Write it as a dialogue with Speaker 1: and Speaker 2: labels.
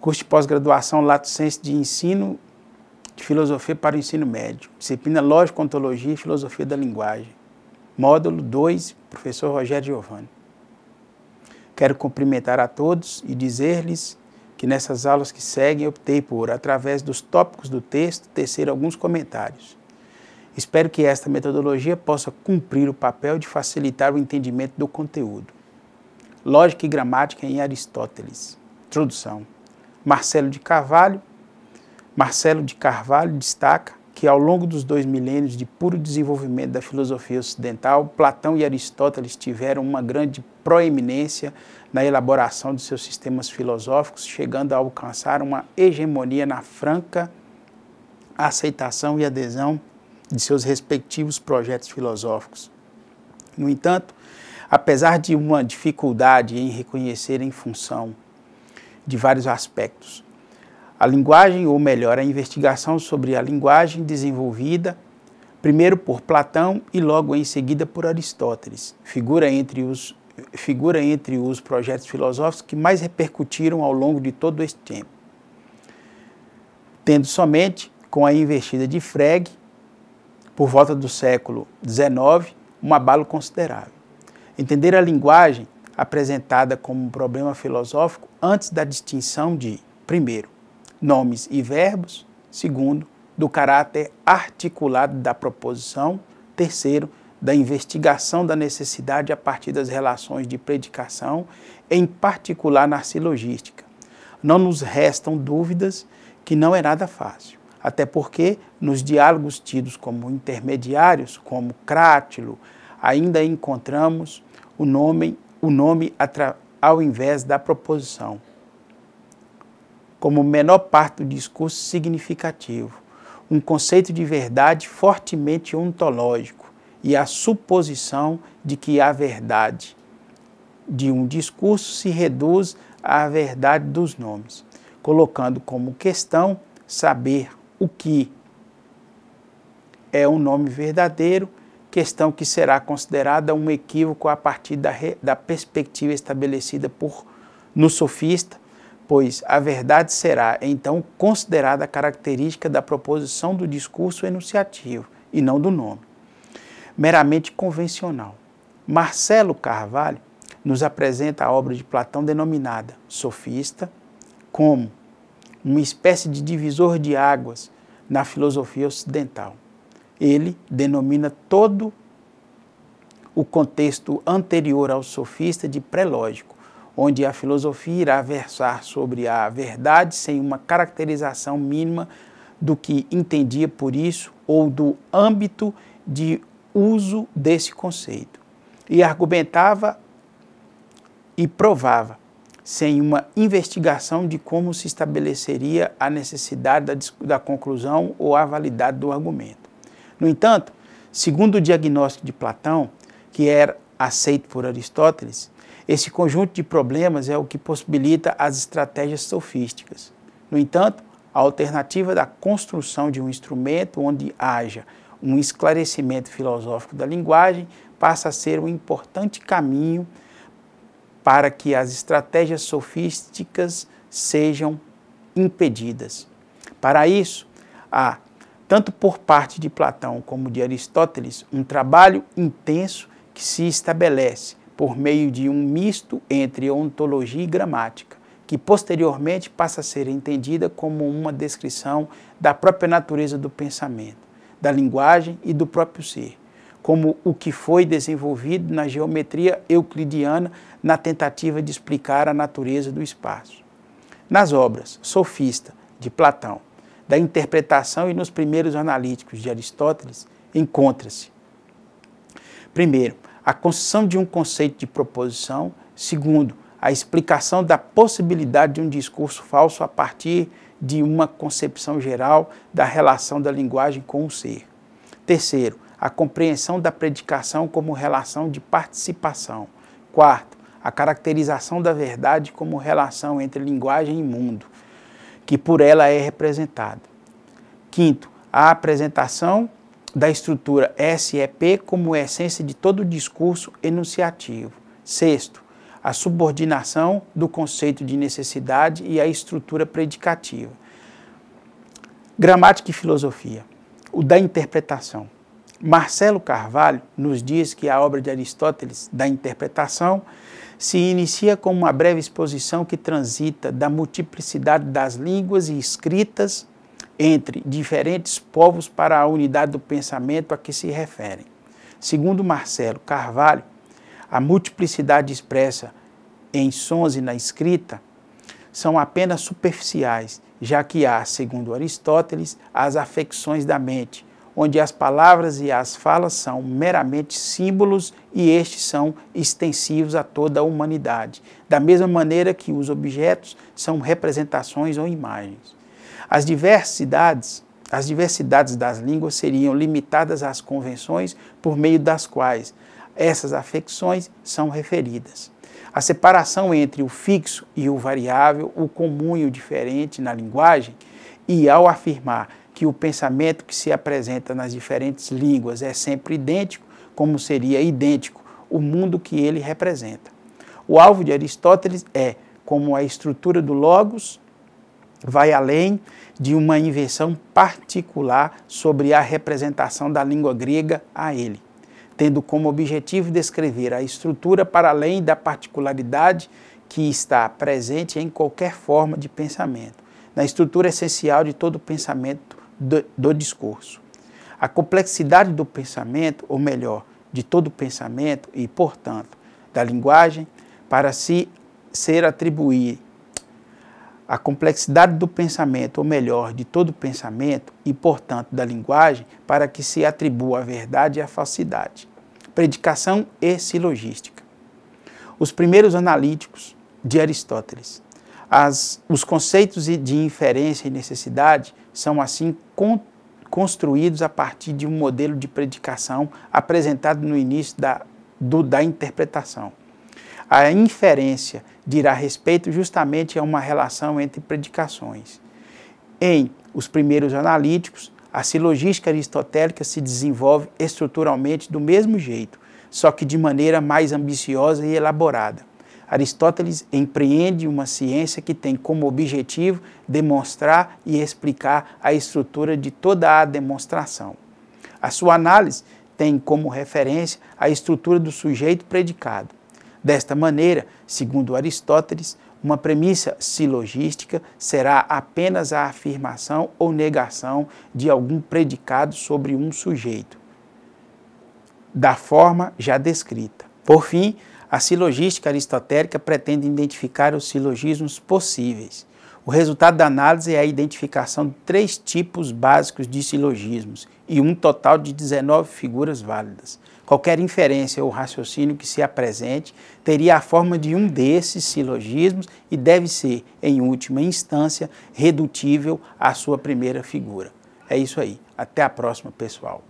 Speaker 1: Curso de pós-graduação Lato Sensu de Ensino de Filosofia para o Ensino Médio. Disciplina Lógica, Ontologia e Filosofia da Linguagem. Módulo 2, professor Rogério Giovanni. Quero cumprimentar a todos e dizer-lhes que nessas aulas que seguem optei por, através dos tópicos do texto, tecer alguns comentários. Espero que esta metodologia possa cumprir o papel de facilitar o entendimento do conteúdo. Lógica e Gramática em Aristóteles. Introdução. Marcelo de Carvalho destaca que ao longo dos 2 milênios de puro desenvolvimento da filosofia ocidental, Platão e Aristóteles tiveram uma grande proeminência na elaboração de seus sistemas filosóficos, chegando a alcançar uma hegemonia na franca aceitação e adesão de seus respectivos projetos filosóficos. No entanto, apesar de uma dificuldade em reconhecer em função de vários aspectos, a linguagem, ou melhor, a investigação sobre a linguagem desenvolvida primeiro por Platão e logo em seguida por Aristóteles, figura entre os projetos filosóficos que mais repercutiram ao longo de todo este tempo, tendo somente com a investida de Frege, por volta do século XIX, um abalo considerável. Entender a linguagem apresentada como um problema filosófico antes da distinção de, primeiro, nomes e verbos, segundo, do caráter articulado da proposição, terceiro, da investigação da necessidade a partir das relações de predicação, em particular na silogística. Não nos restam dúvidas que não é nada fácil, até porque nos diálogos tidos como intermediários, como Crátilo, ainda encontramos o nome ao invés da proposição, como menor parte do discurso significativo, um conceito de verdade fortemente ontológico e a suposição de que a verdade de um discurso se reduz à verdade dos nomes, colocando como questão saber o que é um nome verdadeiro, questão que será considerada um equívoco a partir da perspectiva estabelecida no sofista, pois a verdade será, então, considerada a característica da proposição do discurso enunciativo, e não do nome, meramente convencional. Marcelo Carvalho nos apresenta a obra de Platão denominada Sofista como uma espécie de divisor de águas na filosofia ocidental. Ele denomina todo o contexto anterior ao sofista de pré-lógico, onde a filosofia irá versar sobre a verdade sem uma caracterização mínima do que entendia por isso ou do âmbito de uso desse conceito. E argumentava e provava, sem uma investigação de como se estabeleceria a necessidade da conclusão ou a validade do argumento. No entanto, segundo o diagnóstico de Platão, que era aceito por Aristóteles, esse conjunto de problemas é o que possibilita as estratégias sofísticas. No entanto, a alternativa da construção de um instrumento onde haja um esclarecimento filosófico da linguagem passa a ser um importante caminho para que as estratégias sofísticas sejam impedidas. Para isso, há, tanto por parte de Platão como de Aristóteles, um trabalho intenso que se estabelece por meio de um misto entre ontologia e gramática, que posteriormente passa a ser entendida como uma descrição da própria natureza do pensamento, da linguagem e do próprio ser, como o que foi desenvolvido na geometria euclidiana na tentativa de explicar a natureza do espaço. Nas obras Sofista, de Platão, da interpretação e nos primeiros analíticos de Aristóteles, encontra-se, primeiro, a construção de um conceito de proposição, segundo, a explicação da possibilidade de um discurso falso a partir de uma concepção geral da relação da linguagem com o ser. Terceiro, a compreensão da predicação como relação de participação. Quarto, a caracterização da verdade como relação entre linguagem e mundo, que por ela é representado. Quinto, a apresentação da estrutura SEP como essência de todo o discurso enunciativo. Sexto, a subordinação do conceito de necessidade e a estrutura predicativa. Gramática e filosofia. O da interpretação. Marcelo Carvalho nos diz que a obra de Aristóteles, da interpretação, se inicia com uma breve exposição que transita da multiplicidade das línguas e escritas entre diferentes povos para a unidade do pensamento a que se referem. Segundo Marcelo Carvalho, a multiplicidade expressa em sons e na escrita são apenas superficiais, já que há, segundo Aristóteles, as afecções da mente, onde as palavras e as falas são meramente símbolos e estes são extensivos a toda a humanidade, da mesma maneira que os objetos são representações ou imagens. As diversidades das línguas seriam limitadas às convenções por meio das quais essas afecções são referidas. A separação entre o fixo e o variável, o comum e o diferente na linguagem, e ao afirmar que o pensamento que se apresenta nas diferentes línguas é sempre idêntico, como seria idêntico o mundo que ele representa. O alvo de Aristóteles é, como a estrutura do logos, vai além de uma invenção particular sobre a representação da língua grega a ele, tendo como objetivo descrever a estrutura para além da particularidade que está presente em qualquer forma de pensamento, na estrutura essencial de todo o pensamento do discurso. A complexidade do pensamento, ou melhor, de todo o pensamento e, portanto, da linguagem, para se ser atribuir a complexidade do pensamento, ou melhor, de todo o pensamento e, portanto, da linguagem, para que se atribua a verdade e a falsidade. Predicação e silogística. Os primeiros analíticos de Aristóteles. Os conceitos de inferência e necessidade são, assim, construídos a partir de um modelo de predicação apresentado no início da interpretação. A inferência dirá respeito justamente a uma relação entre predicações. Em Os Primeiros Analíticos, a silogística aristotélica se desenvolve estruturalmente do mesmo jeito, só que de maneira mais ambiciosa e elaborada. Aristóteles empreende uma ciência que tem como objetivo demonstrar e explicar a estrutura de toda a demonstração. A sua análise tem como referência a estrutura do sujeito predicado. Desta maneira, segundo Aristóteles, uma premissa silogística será apenas a afirmação ou negação de algum predicado sobre um sujeito, da forma já descrita. Por fim, a silogística aristotélica pretende identificar os silogismos possíveis. O resultado da análise é a identificação de 3 tipos básicos de silogismos e um total de 19 figuras válidas. Qualquer inferência ou raciocínio que se apresente teria a forma de um desses silogismos e deve ser, em última instância, redutível à sua primeira figura. É isso aí. Até a próxima, pessoal.